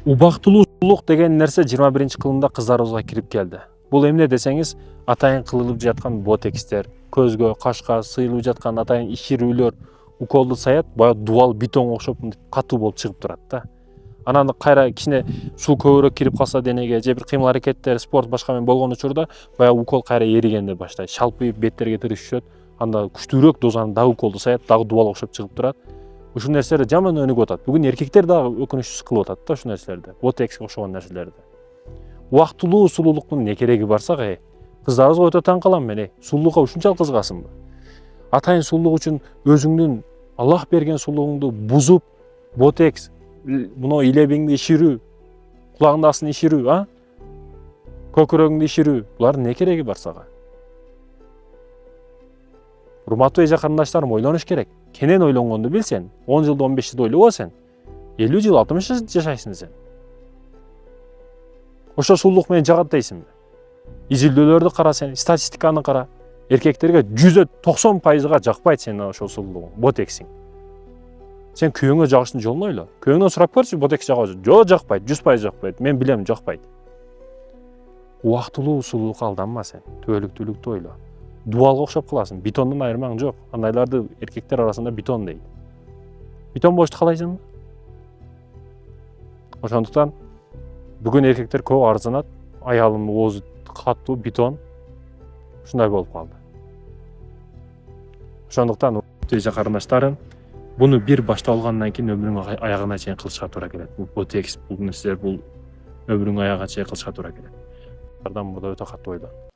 Убактылуу сулуулук деген нерсе 21-кылымда кыздарыбызга кирип келди. Бул эмне десеңиз, атайын кылынып жаткан ботекстер, көзгө, кашка сыйылып жаткан атайын иширүүлөр уколду саят баягы дубал бетонго окшоп катуу болуп чыгып турат да. Анан кайра кичине суу көбүрөөк кирип калса денеге же бир кыймыл аракеттер, спорт башка менен болгон учурда баягы укол кайра эригенди баштайт, шалпыйып беттерге тиришишет. Анда күчтүүрөөк дозаны дагы уколду саят, дагы дубал окшоп чыгып турат. Ушул нерселер жаман өнүгүп атат. Бүгүн эркектер дагы өкүнүчсүз кылып атат да ушул нерселерди. Ботекске окшогон нерселерди. Убактылуу сулуулуктун не кереги барсак, кыздарыбызга өтө таң калам мен. Сулуулукка ушунчалык кызыгасыңбы? Атайын сулуулук үчүн өзүңдүн Аллах берген сулуулугуңду бузуп, ботекс, мына илебиңди иширүү, кулагыңдын астын иширүү, көкүрөгүңдү иширүү, булардын не кереги бар сага? Урматтуу эже карындаштарым, ойлонуш керек. Кенен ойлонгонду бил сен. 10 жылда 15 жылда ойлобо сен. 50 жыл 60 жыл жашайсың сен. Ошо сулуулук менен жагат дейсиңби? Изилдөөлөрдү кара сен, статистиканы кара. Эркектерге 90% жакпайт сенин ошол сулуулугуң, ботексиң. Сен күйөөңө жагыштын жолун ойло. Күйөөңдөн сурап көрчү, ботекс жагабы? Жок, жакпайт, 100% жакпайт. Мен билем, жакпайт. Убактылуу сулуулукка алданма сен. Түбөлүктүүлүктү ойло. Дубалга окшоп каласың, бетондон айырмаң жок. Андайларды эркектер арасында бетон дейт. Бетон болушту каалайсыңбы? Ошондуктан бүгүн эркектер көп арызданат, аялымдын оозу катуу бетон. Ушундай болуп калды. Ошондуктан эже карындаштарым, буну бир башталгандан кийин өмүрүңүн аягына чейин кылышка туура келет. Бул ботекс, бул нерселер, бул өмүрүңүн аягына чейин кылышка туура келет. Бул өтө катуу ойлон.